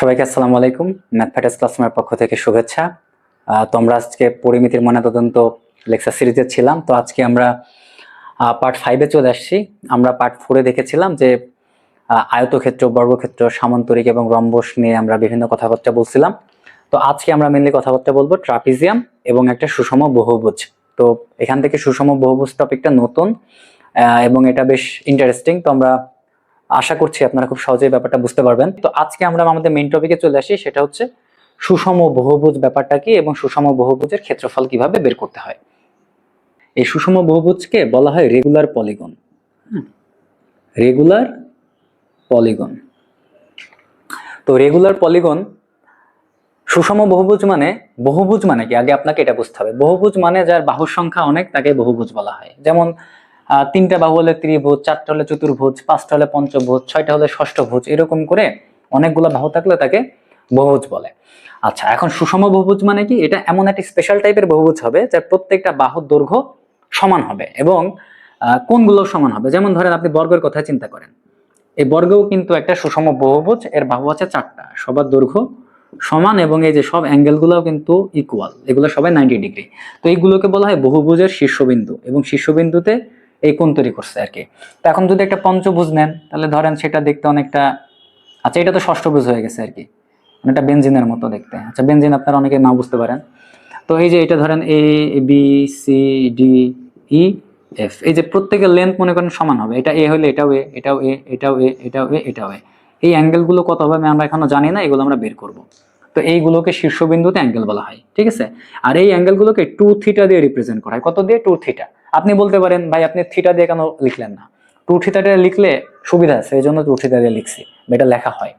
সবাইকে আসসালামু আলাইকুম। ম্যাথমেটিক্স ক্লাসরুমের পক্ষ থেকে শুভেচ্ছা। তোমরা আজকে পরিমিতির ময়নাতদন্ত লেকচার সিরিজে ছিলাম, তো আজকে আমরা পার্ট 5-এ চলে আসছি। আমরা পার্ট 4-এ দেখেছিলাম যে আয়তক্ষেত্র, বর্গক্ষেত্র, সামান্তরিক এবং রম্বস নিয়ে আমরা বিভিন্ন কথাবার্তা বলছিলাম। তো আজকে আমরা মেনলি কথাবার্তা বলবো ট্রাপিজিয়াম এবং একটা সুষম বহুভুজ। তো এখান থেকে সুষম বহুভুজ টপিকটা নতুন এবং এটা বেশ ইন্টারেস্টিং। তো আমরা আশা করছি আপনারা খুব সহজেই ব্যাপারটা বুঝতে পারবেন। তো আজকে আমরা আমাদের মেইন টপিকে চলে আসি, সেটা হচ্ছে সুষম বহুভুজ ব্যাপারটা কি এবং সুষম বহুভুজের ক্ষেত্রফল কিভাবে বের করতে হয়। এই সুষম বহুভুজকে বলা হয় রেগুলার পলিগন। Regular polygon. তো রেগুলার পলিগন, সুষম বহুভুজ মানে, বহুভুজ মানে কি আগে আপনাকে এটা বুঝতে হবে। বহুভুজ মানে যার বাহুর সংখ্যা অনেক, তাকে বহুভুজ বলা হয়। যেমন 3টা বাহু হলে ত্রিভুজ, 4টা হলে চতুর্ভুজ, 5টা হলে পঞ্চভুজ, 6টা হলে ষষ্ঠভুজ, এরকম করে অনেকগুলো বাহু থাকলে তাকে বহুভুজ বলে। আচ্ছা, এখন সুষম বহুভুজ মানে কি? এটা এমন একটা স্পেশাল টাইপের বহুভুজ হবে যার প্রত্যেকটা বাহুর দৈর্ঘ্য সমান হবে এবং কোণগুলো সমান হবে। যেমন ধরেন আপনি বর্গের কথা চিন্তা করেন, এই বর্গও কিন্তু একটা সুষম বহুভুজ। এর বাহু আছে 4টা, সবার দৈর্ঘ্য সমান এবং এই যে সব অ্যাঙ্গেল গুলাও কিন্তু ইকুয়াল, এগুলো সবাই 90 ডিগ্রি। তো এইগুলোকে বলা হয় বহুভুজের শীর্ষবিন্দু এবং শীর্ষবিন্দুতে এই কোণ তৈরি করছে আর কি। তো এখন যদি একটা পঞ্চভুজ নেন, তাহলে ধরেন সেটা দেখতে অনেকটা, আচ্ছা এটা তো ষষ্ঠভুজ হয়ে গেছে আর কি, অনেকটা বেনজিনের মতো দেখতে। আচ্ছা বেনজিন আপনারা অনেকে না বুঝতে পারেন। তো এই যে এটা ধরেন A B C D E F, এই যে প্রত্যেকের লেন্থ মনে করেন সমান হবে। এটা এ হলে এটাও এ, এটাও এ, এটাও এ, এটাও এ, এটাও এ। এই অ্যাঙ্গেল গুলো কত হবে আমরা এখনো জানি না, এগুলো আমরা বের করব। তো এইগুলোকে শীর্ষবিন্দুতে অ্যাঙ্গেল বলা হয়, ঠিক আছে। আর এই অ্যাঙ্গেল গুলোকে 2 থিটা দিয়ে রিপ্রেজেন্ট করা হয়। কত দিয়ে? 2 থিটা। আপনি বলতে পারেন ভাই আপনি থিটা দিয়ে কেন লিখলেন না? 2 থিটাটা লিখলে সুবিধা আছে, এই জন্য 2 থিটা দিয়ে লিখছি, এটা লেখা হয়।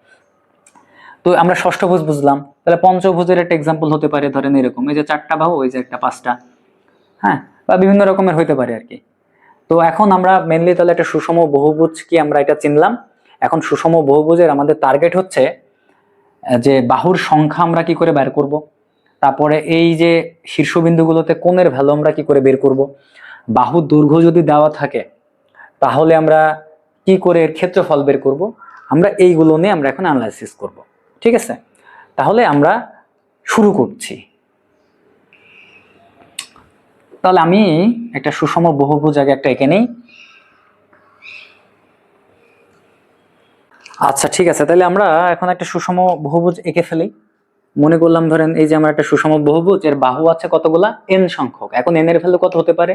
তো আমরা ষষ্ঠভুজ বুঝলাম, তাহলে পঞ্চভুজের একটা এক্সাম্পল হতে পারে ধরেন এরকম, এই যে 4টা বাহু, এই যে একটা 5টা, হ্যাঁ, বা বিভিন্ন রকমের হইতে পারে আর কি। তো এখন আমরা মেনলি তাহলে একটা সুষম বহুভুজ কি আমরা এটা চিনলাম। এখন সুষম বহুভুজের আমাদের টার্গেট হচ্ছে যে বাহুর সংখ্যা আমরা কি করে বের করব, তারপরে এই যে শীর্ষবিন্দুগুলোতে কোণের ভ্যালু আমরা কি করে বের করব, বাহুর দৈর্ঘ্য যদি দেওয়া থাকে তাহলে আমরা কি করে এর ক্ষেত্রফল বের করব, আমরা এইগুলো নিয়ে আমরা এখন অ্যানালাইসিস করব। ঠিক আছে, তাহলে আমরা শুরু করছি। তাহলে আমি একটা সুষম বহুভুজ আগে একটা এঁকে নেই। আচ্ছা ঠিক আছে, তাহলে আমরা এখন একটা সুষম বহুভুজ এঁকে ফেলি। মনে করলাম ধরেন এই যে আমার একটা সুষম বহুভুজ, এর বাহু আছে কতগুলা? n সংখ্যক। এখন n এর ভ্যালু কত হতে পারে?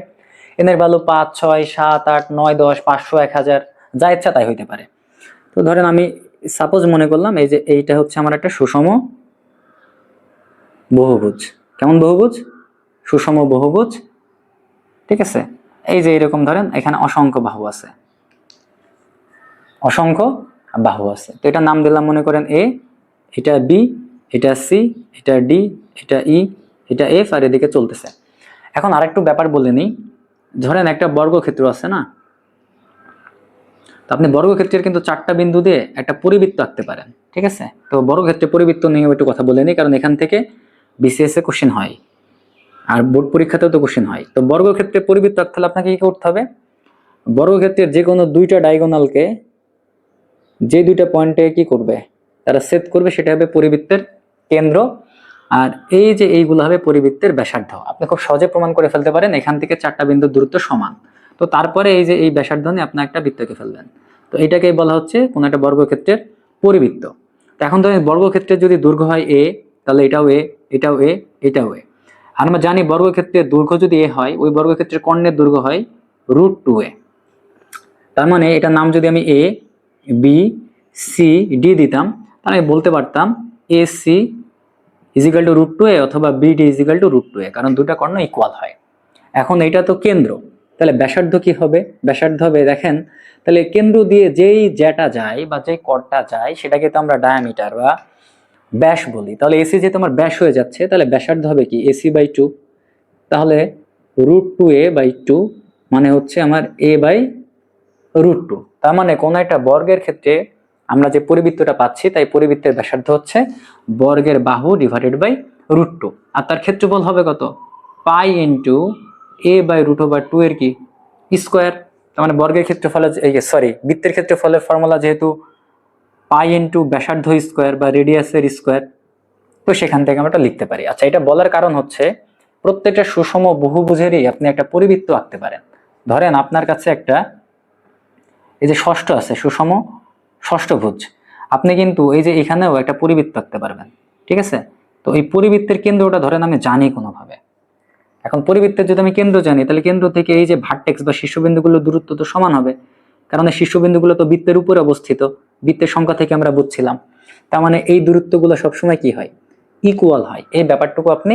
n এর ভ্যালু 5, 6, 7, 8, 9, 10, 500, 1000, যা ইচ্ছা তাই হইতে পারে। তো ধরেন আমি সাপোজ মনে করলাম এই যে এইটা হচ্ছে আমার একটা সুষম বহুভুজ। কেমন বহুভুজ? সুষম বহুভুজ, ঠিক আছে। এই যে এরকম ধরেন এখানে অসংখ্য বাহু আছে, অসংখ্য বাহু আছে। তো এটা নাম দিলাম মনে করেন এ, এটা বি, এটা সি, এটা ডি, এটা ই, এটা এফ, আর এদিকে চলতেছে। এখন আরেকটু ব্যাপার বলে নিই, ধরেন একটা বর্গক্ষেত্র আছে না, তো আপনি বর্গক্ষেত্রের কিন্তু 4টা বিন্দু দিয়ে একটা পরিবৃত্ত আঁকতে পারেন, ঠিক আছে। তো বর্গক্ষেত্রে পরিবৃত্ত নিয়ে একটু কথা বলে নিই, কারণ এখান থেকে বিসিএস এ কোশ্চেন হয় আর বোর্ড পরীক্ষাতেও তো কোশ্চেন হয়। তো বর্গক্ষেত্রে পরিবৃত্ত আঁকতে হলে আপনাকে কি করতে হবে? বর্গক্ষেত্রের যে কোনো 2টা ডায়াগোনালকে, যে 2টা পয়েন্টে কি করবে, তারা ছেদ করবে, সেটা হবে পরিবৃত্তের কেন্দ্র। আর এই যে এইগুলো হবে পরিবৃত্তের ব্যাসার্ধ। আপনি খুব সহজে প্রমাণ করে ফেলতে পারেন এখান থেকে 4টা বিন্দুর দূরত্ব সমান। তো তারপরে এই যে এই ব্যাসার্ধ নিয়ে আপনি একটা বৃত্ত এঁকে ফেলবেন। তো এটাকেই বলা হচ্ছে কোন একটা বর্গক্ষেত্রের পরিবৃত্ত। তো এখন ধরেন বর্গক্ষেত্রের যদি দৈর্ঘ্য হয় এ, তাহলে এটাও এ, এটাও এ, এটাও এ। আর আমরা জানি বর্গক্ষেত্রের দৈর্ঘ্য যদি এ হয়, ওই বর্গক্ষেত্রের কর্ণের দৈর্ঘ্য হয় √2a। তার মানে এটার নাম যদি আমি এ বি সি ডি দিতাম, তাহলে আমি বলতে পারতাম A C is equal two √2a অথবা বিডি ইজিক্যাল টু √2a, কারণ দুটা কর্ণ ইকুয়াল হয়। এখন এটা তো কেন্দ্র, তাহলে ব্যাসার্ধ কি হবে? ব্যাসার্ধ হবে, দেখেন তাহলে কেন্দ্র দিয়ে যেই যেটা যায় বা যেই কর্ডটা যায় সেটাকে তো আমরা ডায়ামিটার বা ব্যাস বলি। তাহলে এসি যেহেতু আমার ব্যাস হয়ে যাচ্ছে, তাহলে ব্যাসার্ধ হবে কি? AC/2। তাহলে √2a/2 মানে হচ্ছে আমার a/√2। তার মানে কোন একটা বর্গের ক্ষেত্রে আমরা যে পরিবৃত্তটা পাচ্ছি, তাই পরিবৃত্তের ব্যাসার্ধ হচ্ছে বর্গের বাহু ডিভাইডেড বাই √2। আর তার ক্ষেত্রফল হবে কত? পাই ইন্টু a/√2 এর কি স্কোয়ার। তার মানে বর্গের ক্ষেত্রফলের, সরি, বৃত্তের ক্ষেত্রফলের ফর্মুলা যেহেতু পাই ইন্টু ব্যাসার্ধ স্কোয়ার বা রেডিয়াসের স্কোয়ার। তো সেখান থেকে আমরা এটা লিখতে পারি। আচ্ছা, এটা বলার কারণ হচ্ছে প্রত্যেকটা সুষম বহুভুজেরই আপনি একটা পরিবৃত্ত আঁকতে পারেন। ধরেন আপনার কাছে একটা এই যে ষষ্ঠ আছে, সুষম ষষ্ঠভুজ, আপনি কিন্তু এই যে এখানেও একটা পরিবৃত্ত আঁকতে পারবেন, ঠিক আছে? তো এই পরিবৃত্তের কেন্দ্রটা ধরেন আমি জানি কোনোভাবে। এখন পরিবৃত্তের যদি আমি কেন্দ্র জানি, তাহলে কেন্দ্র থেকে এই যে ভার্টেক্স বা শীর্ষবিন্দুগুলোর দূরত্ব তো সমান হবে, কারণ এই শীর্ষবিন্দুগুলো তো বৃত্তের উপরে অবস্থিত, বৃত্তের সংখ্যা থেকে আমরা বুঝছিলাম। তার মানে এই দূরত্বগুলো সবসময় কি হয়, ইকুয়াল হয়। এই ব্যাপারটুকু আপনি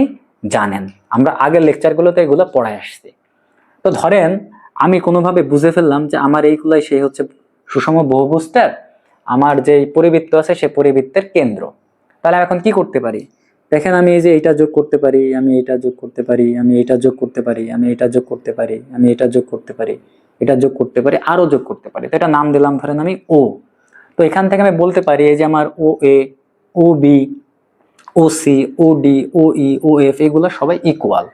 জানেন, আমরা আগের লেকচারগুলোতে এগুলো পড়ায় আসছি। তো ধরেন আমি কোনোভাবে বুঝে ফেললাম যে আমার এইগুলাই সেই হচ্ছে সুষম বহুভুজটার আমার যে পরিবৃত্ত আছে সে পরিবৃত্তের কেন্দ্র। তাহলে এখন কি করতে পারি, দেখেন আমি এই যে এটা যোগ করতে পারি, আমি এটা যোগ করতে পারি, আমি এটা যোগ করতে পারি, আমি এটা যোগ করতে পারি, আমি এটা যোগ করতে পারি, এটা যোগ করতে পারি, আরো যোগ করতে পারি। তো এটা নাম দিলাম ধরেন আমি ও। তো এখান থেকে আমি বলতে পারি এই যে আমার ও এ, ও বি, ও সি, ও ডি, ও ই, ও এফ এগুলো সবাই ইকুয়াল।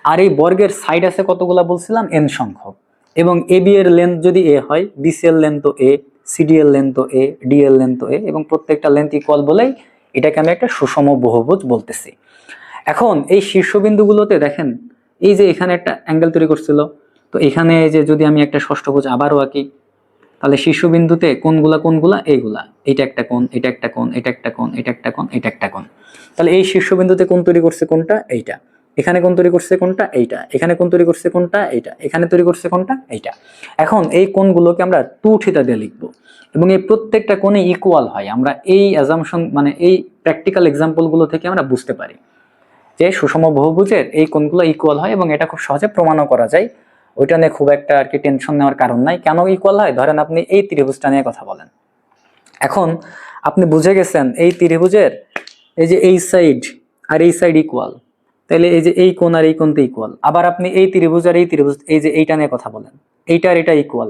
আর এই বর্গের সাইড আছে কতগুলা বলছিলাম, এন সংখ্যক। এবং এ বি এর লেন্থ যদি এ হয়, বিসি এর লেন্থ এ, সিডি এর লেন্থ এ, ডি এর লেন্থ এ, এবং প্রত্যেকটা লেন্থ ইকুয়াল বলেই এটাকে আমি একটা সুষম বহুভুজ বলতেছি। এখন এই শীর্ষবিন্দুগুলোতে দেখেন এই যে এখানে একটা অ্যাঙ্গেল তৈরি করছিল, তো এখানে এই যে যদি আমি একটা ষষ্ঠভুজ আবারও আঁকি, তাহলে শীর্ষবিন্দুতে কোনগুলা কোনগুলা, এইগুলা, এটা একটা কোণ, এটা একটা কোণ, এটা একটা কোণ, এটা একটা কোণ, এটা একটা কোণ। তাহলে এই শীর্ষবিন্দুতে কোণ তৈরি করছে কোনটা, এইটা। এখানে কোণ তৈরি করছে কোনটা, এইটা। এখানে কোণ তৈরি করছে কোনটা, এইটা। এখানে তৈরি করছে কোনটা, এইটা। এখন এই কোণগুলোকে আমরা 2θ দিয়ে লিখবো, এবং এই প্রত্যেকটা কোণে ইকুয়াল হয়। আমরা এই অ্যাজাম্পশন মানে এই প্র্যাকটিক্যাল এক্সাম্পল গুলো থেকে আমরা বুঝতে পারি যে সুষম বহুভুজের এই কোণগুলো ইকুয়াল হয়, এবং এটা খুব সহজে প্রমাণও করা যায়। ওইটা নিয়ে খুব একটা আর কি টেনশন নেওয়ার কারণ নাই। কেন ইকুয়াল হয়, ধরেন আপনি এই ত্রিভুজটা নিয়ে কথা বলেন, এখন আপনি বুঝে গেছেন এই ত্রিভুজের এই যে এই সাইড আর এই সাইড ইকুয়াল, তাহলে এই যে এই কোণ আর এই কোণতে ইকুয়াল। আবার আপনি এই ত্রিভুজ আর এই ত্রিভুজ এই যে এইটা নিয়ে কথা বলেন, এইটা আর এটা ইকুয়াল,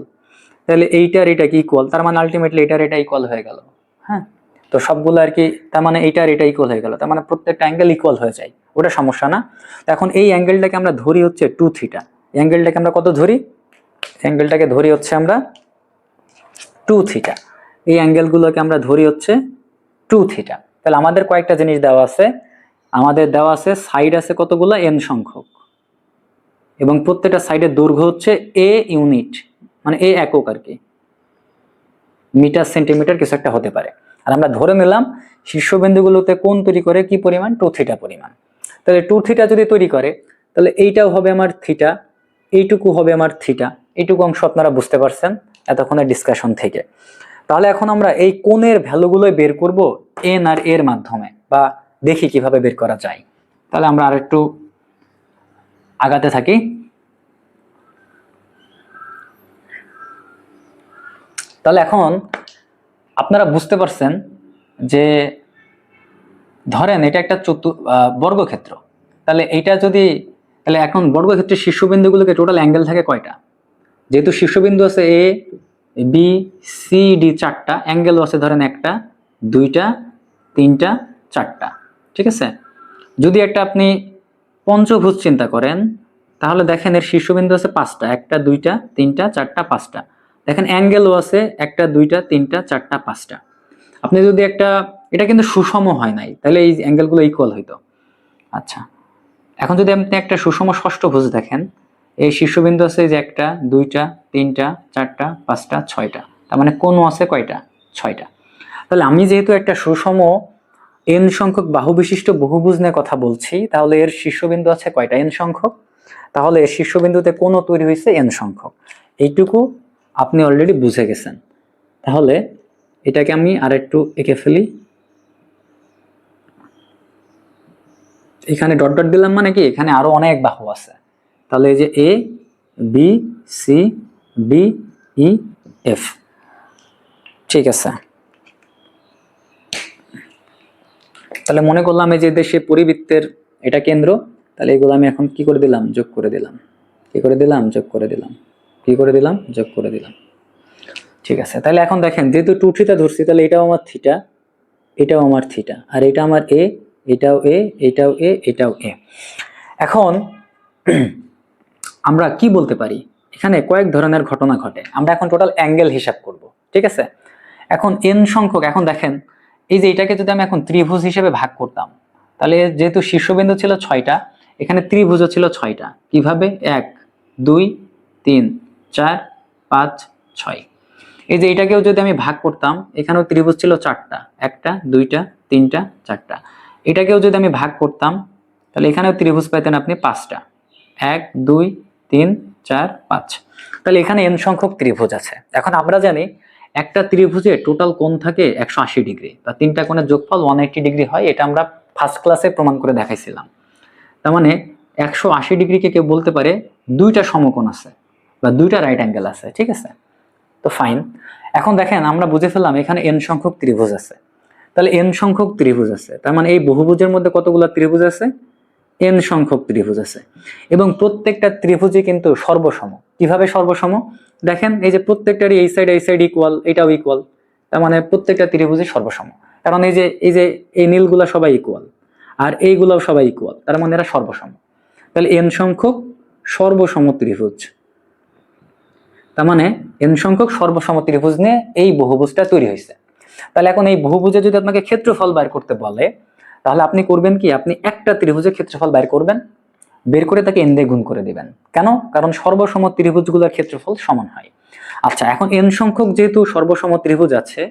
তাহলে এইটা আর এটা কি ইকুয়াল, তার মানে আলটিমেটলি এটা আর এটা ইকুয়াল হয়ে গেল। হ্যাঁ, তো সবগুলো আর কি, তার মানে এইটা আর এটা ইকুয়াল হয়ে গেল, তার মানে প্রত্যেকটা অ্যাঙ্গেল ইকুয়াল হয়ে যায়, ওটা সমস্যা না। এখন এই অ্যাঙ্গেলটাকে আমরা ধরি হচ্ছে 2θ। অ্যাঙ্গেলটাকে আমরা কত ধরি, অ্যাঙ্গেলটাকে ধরি হচ্ছে আমরা 2θ। এই অ্যাঙ্গেলগুলোকে আমরা ধরি হচ্ছে 2θ। তাহলে আমাদের কয়েকটা জিনিস দেওয়া আছে, আমাদের দেওয়া আছে সাইড আছে কতগুলো, এন সংখ্যক, এবং প্রত্যেকটা সাইডের দৈর্ঘ্য হচ্ছে এ ইউনিট, মানে এ একক আর কি, মিটার সেন্টিমিটার কিছু একটা হতে পারে। আর আমরা ধরে নিলাম শীর্ষবিন্দুগুলোতে কোণ তৈরি করে কি পরিমাণ, 2θ পরিমাণ। তাহলে 2θ যদি তৈরি করে, তাহলে এইটাও হবে আমার থিটা, এইটুকু হবে আমার থিটা। এইটুকু অংশ আপনারা বুঝতে পারছেন এতক্ষণের ডিসকাশন থেকে। তাহলে এখন আমরা এই কোণের ভ্যালুগুলো বের করব এন আর এর মাধ্যমে, বা দেখি কিভাবে বের করা যায়। তাহলে আমরা আরেকটু আগাতে থাকি। তাহলে এখন আপনারা বুঝতে পারছেন যে ধরেন এটা একটা বর্গক্ষেত্র, তাহলে এইটা যদি, তাহলে এখন বর্গক্ষেত্রের শীর্ষবিন্দুগুলোকে টোটাল অ্যাঙ্গেল থাকে কয়টা, যেহেতু শীর্ষবিন্দু আছে এ বি সি ডি, চারটা অ্যাঙ্গেলও আছে, ধরেন একটা, দুইটা, তিনটা, চারটা, ঠিক আছে? যদি একটা আপনি পঞ্চভুজ চিন্তা করেন, তাহলে দেখেন এর শীর্ষবিন্দু আছে পাঁচটা, একটা, দুইটা, তিনটা, চারটা, পাঁচটা। দেখেন অ্যাঙ্গেলও আছে একটা, দুইটা, তিনটা, চারটা, পাঁচটা। আপনি যদি একটা, এটা কিন্তু সুষম হয় নাই, তাহলে এই অ্যাঙ্গেলগুলো ইকুয়াল হইতো। আচ্ছা, এখন যদি আপনি একটা সুষম ষষ্ঠভুজ দেখেন, এই শীর্ষবিন্দু আছে যে একটা, দুইটা, তিনটা, চারটা, পাঁচটা, ছয়টা, তার মানে কোণ আছে কয়টা, ছয়টা। তাহলে আমি যেহেতু একটা সুষম এন সংখ্যক বাহু বিশিষ্ট বহুভুজ নিয়ে কথা বলছি, তাহলে এর শীর্ষবিন্দু আছে কয়টা, এন সংখ্যক। তাহলে এর শীর্ষবিন্দুতে কোণও তৈরি হয়েছে এন সংখ্যক, এইটুকু আপনি অলরেডি বুঝে গেছেন। তাহলে এটাকে আমি আরেকটু এঁকে ফেলি, এখানে ডট ডট দিলাম মানে কি, এখানে আরো অনেক বাহু আছে। তাহলে এই যে A B C D E F, ঠিক আছে? তাহলে মনে করলাম এই যে দেশে পরিবৃত্তের এটা কেন্দ্র, তাহলে এগুলো আমি এখন কি করে দিলাম, যোগ করে দিলাম, কি করে দিলাম, যোগ করে দিলাম, কি করে দিলাম, যোগ করে দিলাম, ঠিক আছে? তাহলে এখন দেখেন যেহেতু 2θ ধরছি, তাহলে এটাও আমার থিটা, এটাও আমার থিটা, আর এটা আমার এ, এটাও এ, এটাও এ, এটাও এ। এখন আমরা কি বলতে পারি, এখানে কয়েক ধরনের ঘটনা ঘটে। আমরা এখন টোটাল অ্যাঙ্গেল হিসাব করব, ঠিক আছে? এখন n সংখ্যক, এখন দেখেন এই যে এটাকে যদি আমি এখন ত্রিভুজ হিসেবে ভাগ করতাম, তাহলে যেহেতু শীর্ষবিন্দু ছিল 6টা, এখানে ত্রিভুজও ছিল 6টা। কিভাবে? 1 2 3 4 5 6। এই যে এটাকেও যদি আমি ভাগ করতাম, এখানেও ত্রিভুজ ছিল 4টা, 1টা 2টা 3টা 4টা। এটাকেও যদি আমি ভাগ করতাম, তাহলে এখানেও ত্রিভুজ পেতেন আপনি 5টা, 1 2 3 4 5। তাহলে এখানে n সংখ্যক ত্রিভুজ আছে। এখন আমরা জানি একটা ত্রিভুজে টোটাল কোণ থাকে 180 ডিগ্রি, বা তিনটা কোণের যোগফল 180 ডিগ্রি হয়। এটা আমরা ফার্স্ট ক্লাসে প্রমাণ করে দেখাইছিলাম। তার মানে 180 ডিগ্রিকে কেউ বলতে পারে দুইটা সমকোণ আছে বা দুইটা রাইট অ্যাঙ্গেল আছে, ঠিক আছে? তো ফাইন। এখন দেখেন আমরা বুঝে ফেললাম এখানে n সংখ্যক ত্রিভুজ আছে। তাহলে n সংখ্যক ত্রিভুজ আছে, তার মানে এই বহুভুজের মধ্যে কতগুলো ত্রিভুজ আছে? n সংখ্যক ত্রিভুজ আছে। এবং প্রত্যেকটা ত্রিভুজই কিন্তু সর্বসম। কিভাবে সর্বসম? দেখেন এই যে প্রত্যেকটারই এই সাইড ইকুয়াল, এটাও ইকুয়াল। তার মানে প্রত্যেকটা ত্রিভুজই সর্বসম, কারণ এই যে এই নীলগুলা সবাই ইকুয়াল আর এইগুলাও সবাই ইকুয়াল, তার মানে এরা সর্বসম। তাহলে n সংখ্যক সর্বসম ত্রিভুজ, তার মানে n সংখ্যক সর্বসম ত্রিভুজ নিয়ে এই বহুভুজটা তৈরি হয়েছে। তাহলে এখন এই বহুভুজে যদি আপনাকে ক্ষেত্রফল বের করতে বলে, তাহলে আপনি করবেন কি? আপনি একটা ত্রিভুজের ক্ষেত্রফল বের করবেন, বের করে তাকে n দিয়ে গুণ করে দিবেন। কেন? কারণ সর্বসম ত্রিভুজগুলোর ক্ষেত্রফল সমান হয়। আচ্ছা, এখন n সংখ্যক যেহেতু সর্বসম ত্রিভুজ আছে,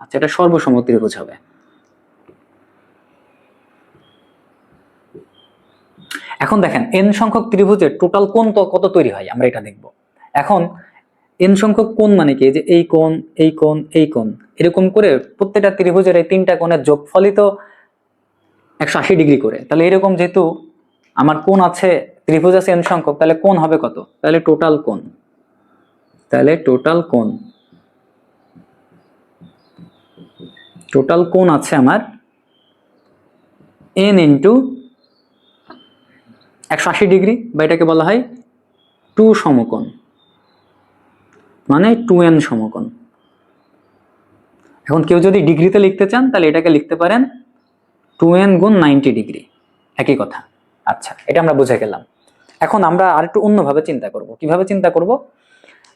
আচ্ছা এটা সর্বসম ত্রিভুজ হবে। এখন দেখেন n সংখ্যক ত্রিভুজের টোটাল কোণ তো কত তৈরি হয় আমরা এটা দেখব। এখন n সংখ্যক কোণ মানে কি? যে এই কোণ, এই কোণ, এই কোণ, এরকম করে প্রত্যেকটা ত্রিভুজের এই তিনটা কোণের যোগফলই তো 180 ডিগ্রি করে। তাহলে এরকম যেহেতু আমার কোণ আছে, ত্রিভুজ আছে n সংখ্যক, তাহলে কোণ হবে কত? তাহলে টোটাল কোণ, টোটাল কোণ আছে আমার n ইন্টু 180 ডিগ্রি, বা এটাকে বলা হয় 2 সমকোণ, মানে 2n সমকোণ। এখন কেউ যদি ডিগ্রিতে লিখতে চান তাহলে এটাকে লিখতে পারেন 2n গুণ 90 ডিগ্রি, একই কথা। আচ্ছা, এটা আমরা বুঝে গেলাম। এখন আমরা আরেকটু অন্যভাবে চিন্তা করব। কিভাবে চিন্তা করব?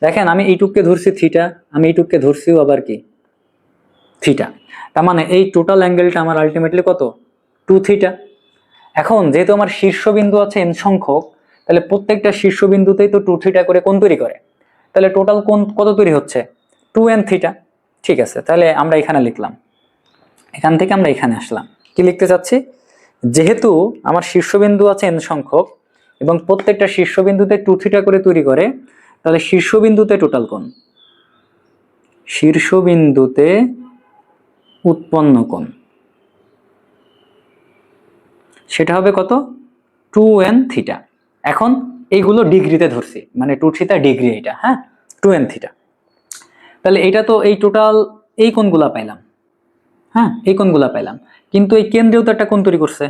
দেখেন আমি এইটুককে ধরছি থিটা, আমি এইটুককে ধরছিও আবার কি থিটা। তার মানে এই টোটাল অ্যাঙ্গেলটা আমার আলটিমেটলি কত? 2 থিটা। এখন যেহেতু আমার শীর্ষবিন্দু আছে n সংখ্যক, তাহলে প্রত্যেকটা শীর্ষবিন্দুতেই তো 2 থিটা করে কোণ তৈরি করে। তাহলে টোটাল কোণ কত তৈরি হচ্ছে? 2n theta. ঠিক আছে, তাহলে আমরা এখানে লিখলাম, এখান থেকে আমরা এখানে আসলাম। কি লিখতে চাচ্ছি? যেহেতু আমার শীর্ষবিন্দু আছে n সংখ্যক এবং প্রত্যেকটা শীর্ষবিন্দুতে 2 থিটা করে তৈরি করে, তাহলে শীর্ষবিন্দুতে টোটাল কোণ, শীর্ষবিন্দুতে উৎপন্ন কোণ, সেটা হবে কত? 2n theta. এখন এইগুলো ডিগ্রিতে ধরছি, মানে 2 থিটা ডিগ্রি, এটা হ্যাঁ 2n থিটা। তাহলে এটা তো এই টোটাল এই কোণগুলা পাইলাম, হ্যাঁ এই কোণগুলা পাইলাম, কিন্তু এই কেন্দ্রেও তো একটা কোণ তৈরি করছে।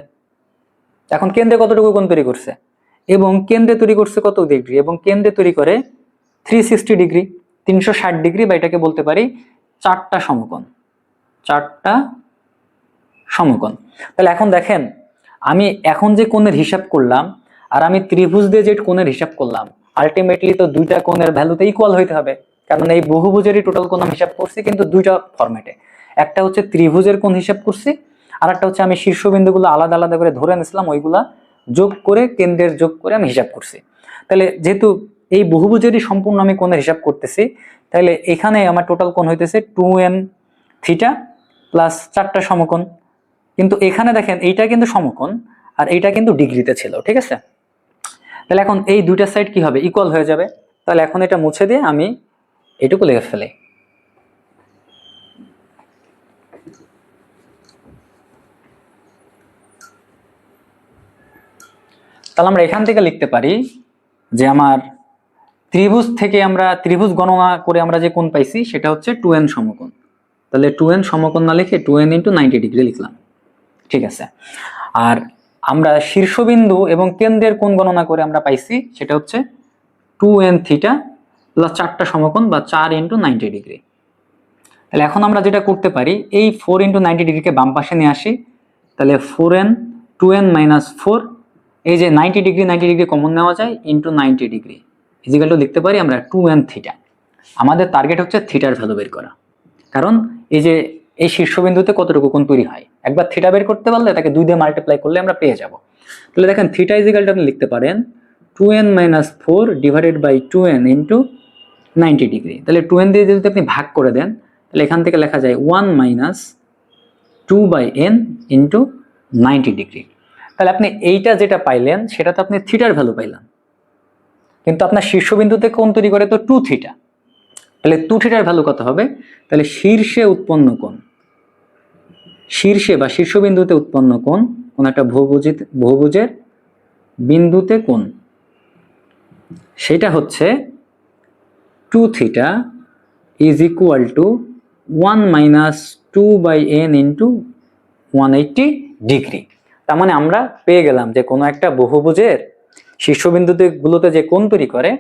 এখন কেন্দ্রে কতটুকু কোণ তৈরি করছে? এবং কেন্দ্রে তৈরি করছে কত ডিগ্রি? এবং কেন্দ্রে তৈরি করে 360 ডিগ্রি, 360 ডিগ্রি, বা এটাকে বলতে পারি 4টা সমকোণ, 4টা সমকোণ। তাহলে এখন দেখেন আমি এখন যে কোণের হিসাব করলাম আর আমি ত্রিভুজ দিয়ে যে কোণের হিসাব করলাম, আলটিমেটলি তো দুইটা কোণের ভ্যালুতে ইকুয়াল হইতে হবে, কারণ এই বহুভুজেরই টোটাল কোণ আমি হিসাব করছি, কিন্তু দুইটা ফরম্যাটে। একটা হচ্ছে ত্রিভুজের কোণ হিসাব করছি, আর একটা হচ্ছে আমি শীর্ষবিন্দুগুলো আলাদা আলাদা করে ধরে নিয়েছিলাম, ওইগুলা যোগ করে কেন্দ্রের যোগ করে আমি হিসাব করছি। তাহলে যেহেতু এই বহুভুজেরই সম্পূর্ণ আমি কোণের হিসাব করতেছি, তাহলে এখানে আমার টোটাল কোণ হইতেছে 2n থিটা প্লাস 4টা সমকোণ। কিন্তু এখানে দেখেন এইটা কিন্তু সমকোণ আর এইটা কিন্তু ডিগ্রিতে ছিল, ঠিক আছে? তাহলে এখন এই দুইটা সাইড কি হবে? ইকুয়াল হয়ে যাবে। তাহলে এখন এটা মুছে দিয়ে আমি এটুকু লিখে ফেলি। তাহলে আমরা এখান থেকে লিখতে পারি যে আমার ত্রিভুজ থেকে আমরা ত্রিভুজ গণনা করে আমরা যে কোণ পাইছি সেটা হচ্ছে 2n সমকোণ। তাহলে 2n সমকোণ না লিখে 2n ইন্টু 90 ডিগ্রি লিখলাম, ঠিক আছে? আর আমরা শীর্ষবিন্দু এবং কেন্দ্রের কোণ গণনা করে আমরা পাইছি সেটা হচ্ছে 2n থিটা প্লাস 4টা সমকোণ, বা 4 ইন্টু 90 ডিগ্রি। তাহলে এখন আমরা যেটা করতে পারি, এই 4 ইন্টু 90 ডিগ্রিকে বাম পাশে নিয়ে আসি। তাহলে 4n 2n মাইনাস 4, এই যে 90 ডিগ্রি কমন নেওয়া যায়, ইন্টু 90 ডিগ্রি ইজিক্যাল টু লিখতে পারি আমরা 2n থিটা। আমাদের টার্গেট হচ্ছে থিটার ভ্যালু বের করা, কারণ এই যে এই শীর্ষবিন্দুতে কতটুকু কোণ তৈরি হয়, একবার থিটা বের করতে পারলে তাকে 2 দিয়ে মাল্টিপ্লাই করলে আমরা পেয়ে যাব। তাহলে দেখেন থিটা ইজ ইকুয়াল টু আপনি লিখতে পারেন 2n - 4 divided by 2n into 90 degree. তাহলে 2n দিয়ে যদি আপনি ভাগ করে দেন তাহলে এখান থেকে লেখা যায় 1 - 2/n ইন্টু 90 ডিগ্রি। তাহলে আপনি এইটা যেটা পাইলেন সেটা তো আপনি থিটার ভ্যালু পাইলেন, কিন্তু আপনার শীর্ষবিন্দুতে কোণ তৈরি করে তো 2 থিটা। তাহলে 2 থিটার ভ্যালু কত হবে? তাহলে শীর্ষে উৎপন্ন কোণ, শীর্ষে বা শীর্ষবিন্দুতে উৎপন্ন কোণ, কোন একটা বহুভুজের বিন্দুতে কোণ, সেটা হচ্ছে 2 theta is equal to 1 - 2/n into 180 degree. তার মানে আমরা পেয়ে গেলাম যে কোনো একটা বহুভুজের শীর্ষবিন্দুতে গুলোতে যে কোণ তৈরি করে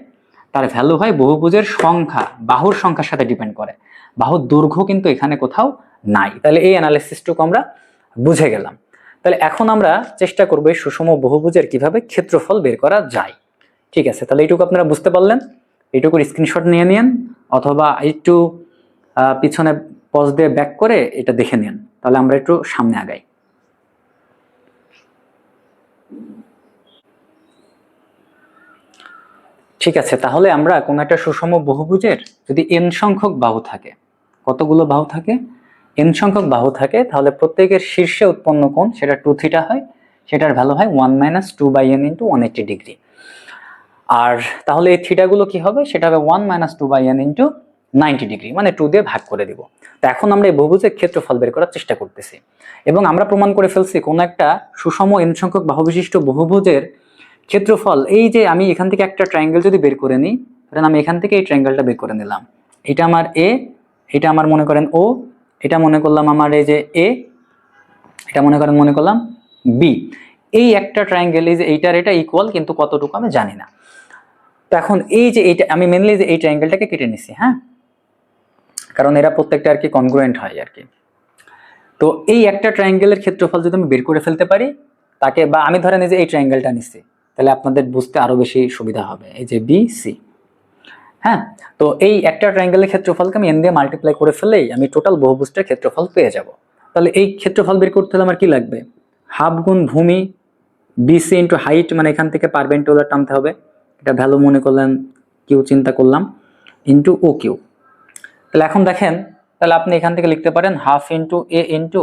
তার ভ্যালু হয় বহুভুজের সংখ্যা, বাহুর সংখ্যার সাথে ডিপেন্ড করে। বাহুর দৈর্ঘ্য কিন্তু এখানে কোথাও নাই। তাহলে এই অ্যানালাইসিসটুকু আমরা বুঝে গেলাম। তাহলে এখন আমরা চেষ্টা করব এই সুষম বহুভুজের কিভাবে ক্ষেত্রফল বের করা যায়। ঠিক আছে, তাহলে এইটুকু আপনারা বুঝতে পারলেন। এইটুকুর স্ক্রিনশট নিয়ে নিন, অথবা একটু পিছনে পজ দিয়ে ব্যাক করে এটা দেখে নিন, তাহলে আমরা একটু সামনে আগাই। ঠিক আছে, তাহলে আমরা কোন একটা সুষম বহুভুজের যদি n সংখ্যক বাহু থাকে, কতগুলো বাহু থাকে? n সংখ্যক বাহু থাকে, তাহলে প্রত্যেকের শীর্ষে উৎপন্ন কোণ সেটা 2 থিটা হয়, সেটার ভ্যালু হয় 1 - 2/n ইন্টু 180 ডিগ্রি। আর তাহলে এই থিটাগুলো কি হবে? সেটা হবে 1 - 2/n ইন্টু 90 ডিগ্রি, মানে 2 দিয়ে ভাগ করে দিব। তো এখন আমরা এই বহুভুজের ক্ষেত্রফল বের করার চেষ্টা করতেছি, এবং আমরা প্রমাণ করে ফেলছি কোন একটা সুষম n সংখ্যক বাহু বিশিষ্ট বহুভুজের ক্ষেত্রফল, এই যে আমি এখান থেকে একটা ট্রায়াঙ্গেল যদি বের করে নিই, ধরেন আমি এখান থেকে এই ট্রায়াঙ্গেলটা বের করে নিলাম, এটা আমার এ, এটা আমার মনে করেন ও, এটা মনে করলাম আমার এই যে এ, এটা মনে করলাম বি। এই একটা ট্রায়াঙ্গেল, এই যে এইটার এটা ইকুয়াল, কিন্তু কতটুকু আমি জানি না। তো এখন এই যে এইটা আমি মেনলি যে এই ট্রায়াঙ্গেলটাকে কেটে নিছি, হ্যাঁ, কারণ এরা প্রত্যেকটা আর কি কনগ্রুয়েন্ট হয় আর কি। তো এই একটা ট্রায়াঙ্গেলের ক্ষেত্রফল যদি আমি বের করে ফেলতে পারি তাকে, বা আমি ধরেন এই যে এই ট্রায়াঙ্গেলটা নিচ্ছি, তাহলে আপনাদের বুঝতে আরো বেশি সুবিধা হবে। এই যে বি সি, হ্যাঁ, তো এই একটা ট্রায়াঙ্গেলের ক্ষেত্রফলকে আমি n দিয়ে মাল্টিপ্লাই করে ফেললেই আমি টোটাল বহুভুজটার ক্ষেত্রফল পেয়ে যাব। তাহলে এই ক্ষেত্রফল বের করতে হলে আমার কি লাগবে? হাফ গুণ ভূমি বিসি ইন্টু হাইট, মানে এখান থেকে পারপেন্ডিকুলার টানতে হবে, এটা ভ্যালু মনে করলেন কিউ চিন্তা করলাম, ইন্টু ও কিউ। তাহলে এখন দেখেন, তাহলে আপনি এখান থেকে লিখতে পারেন হাফ ইন্টু এ ইন্টু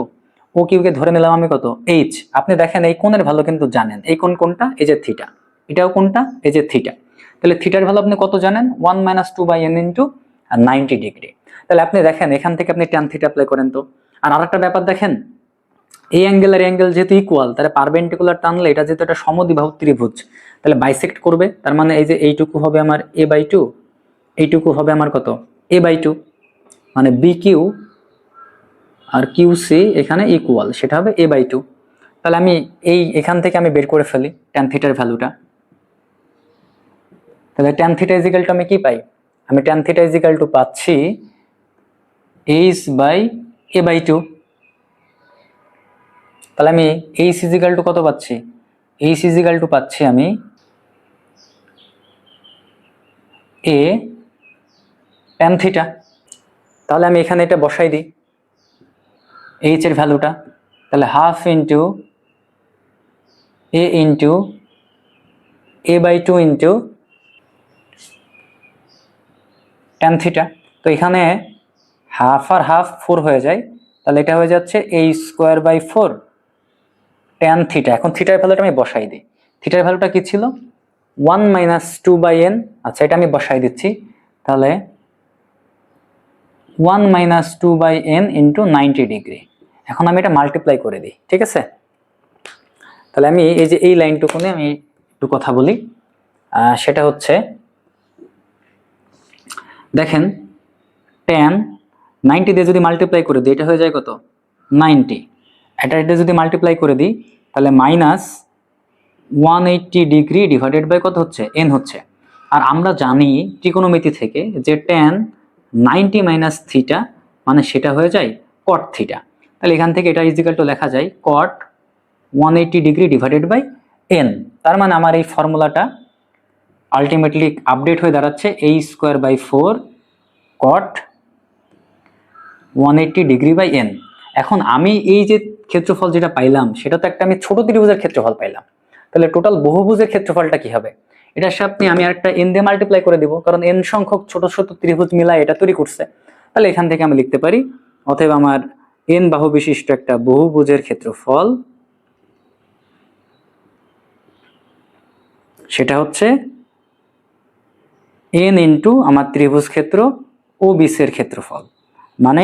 ও কিউকে ধরে নিলাম আমি কত? এইচ। আপনি দেখেন এই কোণের ভ্যালু কিন্তু জানেন, এই কোণ কোনটা? এই যে থিটা। এটাও কোনটা? এই যে থিটা। তাহলে থিটার ভ্যালু আপনি কত জানেন? 1 - 2/n ইন্টু 90 ডিগ্রি। তাহলে আপনি দেখেন এখান থেকে আপনি ট্যান থিটা অ্যাপ্লাই করেন তো। আর আরেকটা ব্যাপার দেখেন, এই অ্যাঙ্গেল আর অ্যাঙ্গেল যেহেতু ইকুয়াল, তাহলে পারপেন্ডিকুলার টানলে এটা যেহেতু একটা সমদ্বিবাহু ত্রিভুজ, তাহলে বাইসেক্ট করবে। তার মানে এই যে এইটুকু হবে আমার a/2, এইটুকু হবে আমার কত? a/2, মানে B Q R Q C এখানে ইকুয়াল, সেটা হবে a/2। তাহলে আমি এখান থেকে আমি বের করে ফেলি ট্যান থিটার ভ্যালুটা। তাহলে tan theta is equal to আমি কি পাই? আমি tan theta is equal to পাচ্ছি h/a/2। তাহলে আমি h ইজ ইকুয়াল টু কত পাচ্ছি? h ইজ ইকুয়াল টু পাচ্ছি আমি a ট্যান থিটা। তাহলে আমি এখানে এটা বসাই দিই h এর ভ্যালুটা, তাহলে half into a into a/2 into tan theta. তো এখানে হাফ আর হাফ 4 হয়ে যায়, তাহলে এটা হয়ে যাচ্ছে a²/4 ট্যান থিটা। এখন থিটার ভ্যালুটা আমি বসাই দিই। থিটার ভ্যালুটা কি ছিল? 1 - 2/n। আচ্ছা, এটা আমি বসাই দিচ্ছি। তাহলে 1 - 2/n ইন্টু 90 ডিগ্রি। এখন আমি এটা মাল্টিপ্লাই করে দিই, ঠিক আছে? তাহলে আমি এই যে এই লাইনটুকু নিয়ে আমি একটু কথা বলি। সেটা হচ্ছে, দেখেন ট্যান 90 দিয়ে যদি মাল্টিপ্লাই করে দিই, এটা হয়ে যায় কত? 90। এটা যদি মাল্টিপ্লাই করে দিই তাহলে -180 ডিগ্রি ডিভাইডেড বাই কত হচ্ছে? n হচ্ছে। আর আমরা জানি ত্রিকোণমিতি থেকে যে ট্যান 90 মাইনাস থিটা মানে সেটা হয়ে যায় কট থিটা। তাহলে এখান থেকে এটা ইজিক্যাল টু লেখা যায় কট 180 ডিগ্রি ডিভাইডেড বাই n। তার মানে আমার এই ফর্মুলাটা আলটিমেটলি আপডেট হয়ে দাঁড়াচ্ছে a² বাই 4 কট 180°/n। এখন আমি এই যে ক্ষেত্রফল যেটা পাইলাম সেটা তো একটা আমি ছোট ত্রিভুজের ক্ষেত্রফল পাইলাম, তাহলে টোটাল বহুভুজের ক্ষেত্রফলটা কি হবে? এটার সাথে আমি আরেকটা n দিয়ে মাল্টিপ্লাই করে দিব, কারণ n সংখ্যক ছোট ছোট ত্রিভুজ মিলাই এটা তৈরি করছে। তাহলে এখান থেকে আমি লিখতে পারি অতএব আমার n বাহু বিশিষ্ট একটা বহুভুজের ক্ষেত্রফল সেটা হচ্ছে n ইন্টু আমার ত্রিভুজ ক্ষেত্র OBC এর ক্ষেত্রফল, মানে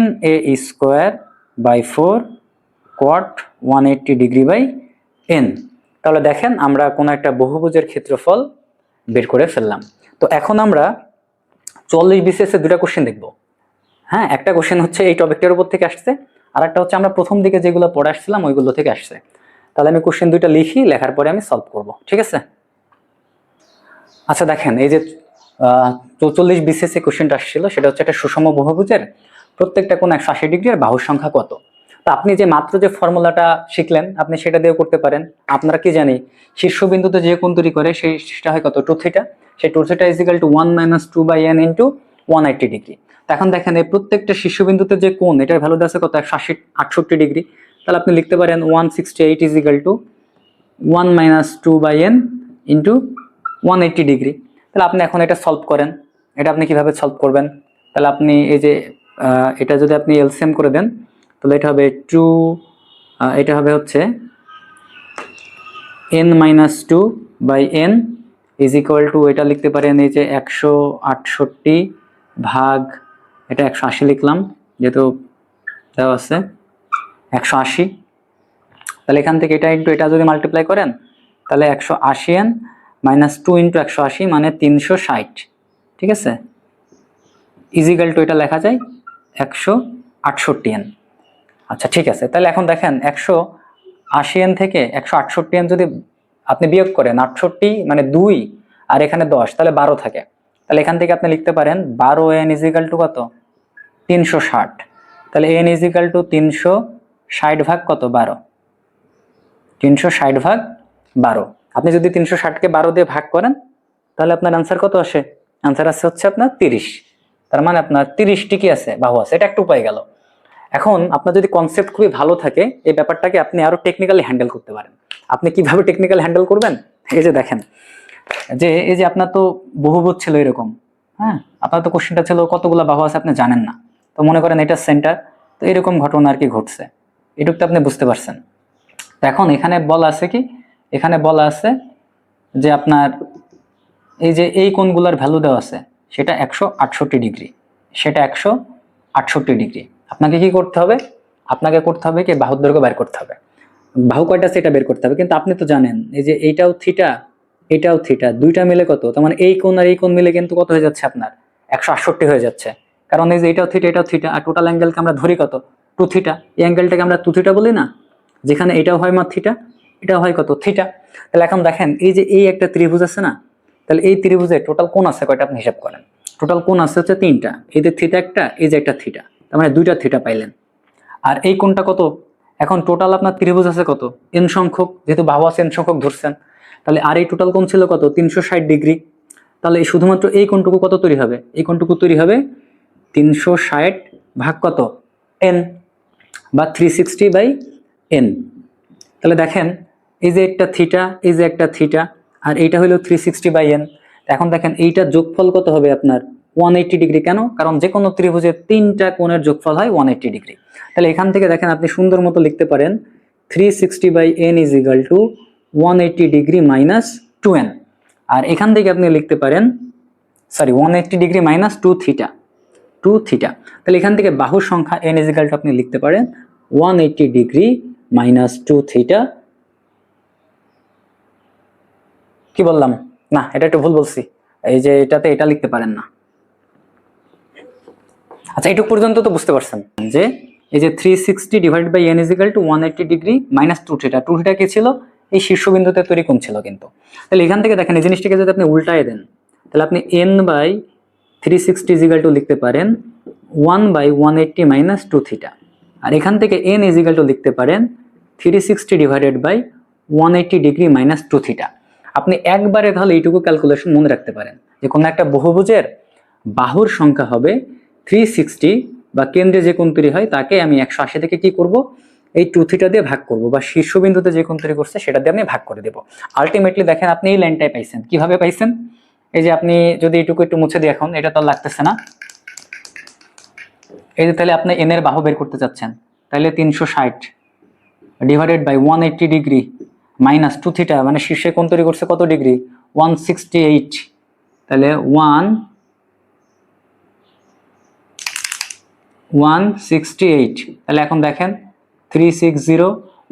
NA²/4 cot 180°/n। তাহলে দেখেন আমরা কোনো একটা বহুভুজের ক্ষেত্রফল বের করে ফেললাম। তো এখন আমরা 44 BCS এর দুটা কোশ্চেন দেখব। হ্যাঁ, একটা কোশ্চেন হচ্ছে এই টপিকটার উপর থেকে আসছে, আর একটা হচ্ছে আমরা প্রথম দিকে যেগুলো পড়ে আসছিলাম ওইগুলো থেকে আসছে। তাহলে আমি কোশ্চেন দুইটা লিখি, লেখার পরে আমি সলভ করব, ঠিক আছে? আচ্ছা দেখেন, এই যে 44 BCS এ কোশ্চেনটা আসছিল সেটা হচ্ছে একটা সুষম বহুভুজের প্রত্যেকটা কোণ 180° আর বাহুর সংখ্যা কত। তো আপনি যে মাত্র যে ফর্মুলাটা শিখলেন আপনি সেটা দিয়েও করতে পারেন। আপনারা কি জানি শীর্ষবিন্দুতে যে কোণ তৈরি করে সেটা হয় কত? 2θ। সেই 2θ = 1 - 2/n × 180°। তো এখন দেখেন এই প্রত্যেকটা শীর্ষবিন্দুতে যে কোণ এটার ভ্যালু আছে কত? 168°। তাহলে আপনি লিখতে পারেন 168 = 1 - 2/n × 180°। তাহলে আপনি এখন এটা সলভ করেন। এটা আপনি কিভাবে সলভ করবেন? তাহলে আপনি এই যে এটা যদি আপনি এলসিএম করে দেন তাহলে এটা হবে 2, এটা হবে হচ্ছে n - 2/n = এটা লিখতে পারেন এই যে 168 ভাগ এটা 180 লিখলাম যেহেতু দেওয়া আছে 180। তাহলে এখান থেকে এটা ইন্টু এটা যদি মাল্টিপ্লাই করেন তাহলে 180n - 2 × 180 মানে 360, ঠিক আছে? = এটা লেখা যায় 168n। আচ্ছা ঠিক আছে, তাহলে এখন দেখেন 180n থেকে 168n যদি আপনি বিয়োগ করেন 68 মানে 2 আর এখানে 10 তাহলে 12 থাকে। তাহলে এখান থেকে আপনি লিখতে পারেন 12n = কত? 360। তাহলে n = 360 ভাগ কত? 12। 360/12। আপনি যদি 360কে 12 দিয়ে ভাগ করেন তাহলে আপনার আনসার কত আসে? আনসার আসছে হচ্ছে আপনার 30। তার মানে আপনার 30টি কি আছে? বাহু আছে। এটা একটু উপায় গেল। এখন আপনার যদি কনসেপ্ট খুবই ভালো থাকে এই ব্যাপারটাকে আপনি আরো টেকনিক্যালি হ্যান্ডেল করতে পারেন। আপনি কিভাবে টেকনিক্যাল হ্যান্ডেল করবেন? এই যে দেখেন যে এই যে আপনার তো বহুভুজ ছিল এরকম, হ্যাঁ, আপনার তো কোশ্চেনটা ছিল কতগুলো বাহু আছে আপনি জানেন না, তো মনে করেন এটা সেন্টার, তো এরকম ঘটনা আর কি ঘটছে, এটুকু তো আপনি বুঝতে পারছেন। তো এখন এখানে বলা আছে কি? এখানে বলা আছে যে আপনার এই যে এই কোণগুলোর ভ্যালু দেওয়া আছে সেটা 168°, সেটা 168°। আপনাকে কি করতে হবে? আপনাকে করতে হবে কি বাহুর দৈর্ঘ্য বের করতে হবে, বাহু কয়টা সেটা বের করতে হবে। কিন্তু আপনি তো জানেন এই যে এইটাও থিটা এটাও থিটা, দুইটা মিলে কত? তার মানে এই কোণ আর এই কোণ মিলে কিন্তু কত হয়ে যাচ্ছে আপনার? 168 হয়ে যাচ্ছে। কারণ এই যে এটাও থিটা আর টোটাল অ্যাঙ্গেলকে আমরা ধরি কত? 2θ। এই অ্যাঙ্গেলটাকে আমরা 2θ বলি না? যেখানে এটাও হয় মা থিটা, এটাও হয় কত? থিটা। তাহলে এখন দেখেন এই যে এই একটা ত্রিভুজ আছে না, তাহলে এই ত্রিভুজে টোটাল কোণ আছে কয়টা আপনি হিসাব করেন। টোটাল কোণ আছে হচ্ছে 3টা। এই যে থিটা একটা, এই যে একটা থিটা, তার মানে 2টা থিটা পাইলেন। আর এই কোণটা কত? এখন টোটাল আপনার ত্রিভুজ আছে কত? n সংখ্যক, যেহেতু বাহু আছে n সংখ্যক ধরছেন, তাহলে আর এই টোটাল কোণ ছিল কত? 360°। তাহলে শুধুমাত্র এই কোণটুকু কত তৈরি হবে? এই কোণটুকু তৈরি হবে 360 ভাগ কত? n বা 360/n। তাহলে দেখেন এই যে একটা থিটা, এই যে একটা থিটা, আর এইটা হলো 360/n। এখন দেখেন এইটার যোগফল কত হবে আপনার? 180°। কেন? কারণ যে কোনো ত্রিভুজের 3টা কোণের যোগফল হয় 180°। তাহলে এখান থেকে দেখেন আপনি সুন্দর মতো লিখতে পারেন 360/n = 180° - 2n। আর এখান থেকে আপনি লিখতে পারেন 180° - 2θ। তাহলে এখান থেকে বাহুর সংখ্যা n = আপনি লিখতে পারেন 180° - 2θ। কি বললাম? না, এটা একটু ভুল বলছি। এই যে এটাতে এটা লিখতে পারেন না। আচ্ছা, এইটুকু পর্যন্ত তো বুঝতে পারছেন যে এই যে 360/n = 180° - 2θ। 2θ কি ছিল? এই শীর্ষবিন্দুতে তৈরি কোণ ছিল কিন্তু। তাহলে এখান থেকে দেখেন এই জিনিসটাকে যদি আপনি উল্টায় দেন তাহলে আপনি n/360 = লিখতে পারেন 1/180 - 2θ। আর এখান থেকে n = লিখতে পারেন 360/180° - 2θ। আপনি একবারে তাহলে এইটুকু ক্যালকুলেশন মনে রাখতে পারেন যে কোনো একটা বহুভুজের বাহুর সংখ্যা হবে 360 বা কেন্দ্রে যে কোণ তৈরি হয় তাকে আমি 180 থেকে কি করব, এই 2 থিটা দিয়ে ভাগ করব, বা শীর্ষবিন্দুতে যে কোণ তৈরি করছে সেটা দিয়ে আমি ভাগ করে দেব। আলটিমেটলি দেখেন আপনি এই লাইনটাই পাইছেন। কিভাবে পাইছেন? এই যে আপনি যদি এটুকু একটু মুছে দিই, এখন এটা তো লাগতেছে না, এই যে তাহলে আপনি এন এর বাহু বের করতে চাচ্ছেন, তাহলে 360 divided by 180 degree minus 2 theta, মানে শীর্ষে কোণ তৈরি করছে কত ডিগ্রি, 168, তাহলে 168, তাহলে এখন দেখেন 360,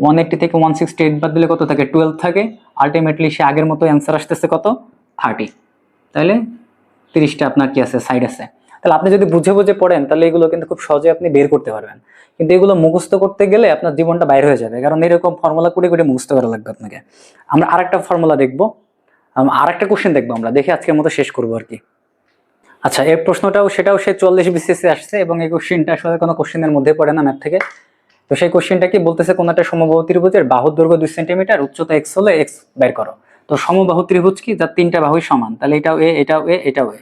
180 থেকে 168 বাদ দিলে কত থাকে, 12 থাকে। আলটিমেটলি সে আগের মতো অ্যান্সার আসতেছে কত, 30। তাহলে 30টা আপনার কি আছে, সাইড আছে। তাহলে আপনি যদি বুঝে বুঝে পড়েন তাহলে এগুলো কিন্তু খুব সহজে আপনি বের করতে পারবেন। কিন্তু এগুলো মুখস্থ করতে গেলে আপনার জীবনটা বাইরে হয়ে যাবে, কারণ এরকম ফর্মুলা করে করে মুখস্থ করা লাগবে আপনাকে। আমরা আরেকটা ফর্মুলা দেখবো, আরেকটা কোশ্চেন দেখবো, আমরা দেখে আজকের মতো শেষ করবো আর কি। আচ্ছা, এর প্রশ্নটাও সেটাও সে 44 বিসিএসে আসছে, এবং এই কোশ্চেনটা আসলে কোনো কোশ্চেনের মধ্যে পড়ে না ম্যাথ থেকে। তো সেই কোশ্চেনটা কি বলতেছে, কোন একটা সমবাহু ত্রিভুজের বাহুর দৈর্ঘ্য 2 সেন্টিমিটার, উচ্চতা x হলে x বের করো। তো সমবাহু ত্রিভুজ কি, যার 3টা বাহুই সমান, তাহলে এটাও এ, এটাও এ, এটাও এ।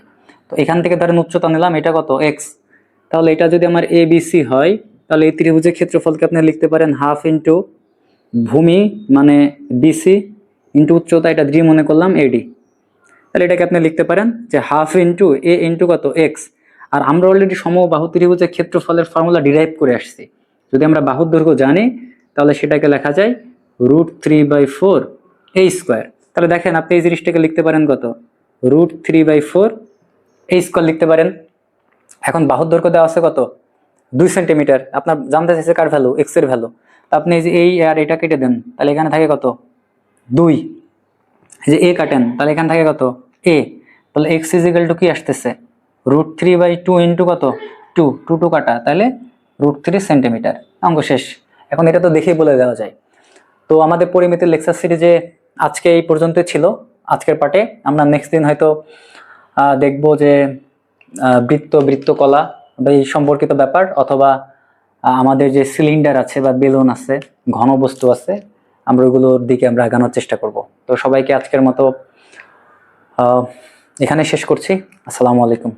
তো এখান থেকে ধরেন উচ্চতা নিলাম, এটা কত, x। তাহলে এটা যদি আমার এ বি সি হয়, তাহলে এই ত্রিভুজের ক্ষেত্রফলকে আপনি লিখতে পারেন হাফ ইন্টু ভূমি মানে বিসি ইন্টু উচ্চতা, এটা ডি মনে করলাম, এডি। তাহলে এটাকে আপনি লিখতে পারেন যে হাফ ইন্টু এ ইন্টু কত, এক্স। আর আমরা অলরেডি সমবাহু ত্রিভুজের ক্ষেত্রফলের ফর্মুলা ডিরাইভ করে আসছি। যদি আমরা বাহুর দৈর্ঘ্য জানি তাহলে সেটাকে লেখা যায় √3/4 a স্কোয়ার। তাহলে দেখেন আপনি এই জিনিসটাকে লিখতে পারেন কত, √3/4 a স্কোয়ার লিখতে পারেন। এখন বাহুর দৈর্ঘ্য দেওয়া আছে কত, 2 সেন্টিমিটার। আপনার জানতে চাইছে কার ভ্যালু, এক্স এর ভ্যালু। আপনি এই যে এই আর এটা কেটে দেন, তাহলে এখানে থাকে কত, 2। এই যে এ কাটেন, তাহলে এখানে থাকে কত, এ। তাহলে এক্স ইজিক্যাল টু কি আসতেছে, √3/2 ইন্টু কত, 2, 2 কাটা, তাহলে √3 সেন্টিমিটার। অঙ্ক শেষ। এখন এটা তো দেখেই বলে দেওয়া যায়। তো আমাদের পরিমিতির লেকচার সিরিজে আজকে এই পর্যন্তই ছিল আজকের পার্টে। আমরা নেক্সট দিন হয়তো দেখবো যে বৃত্তকলা বা এই সম্পর্কিত ব্যাপার, অথবা আমাদের যে সিলিন্ডার আছে বা বেলুন আছে, ঘনবস্তু আছে, আমরা ওইগুলোর দিকে আমরা আগানোর চেষ্টা করব। তো সবাইকে আজকের মতো এখানে শেষ করছি। আসসালামু আলাইকুম।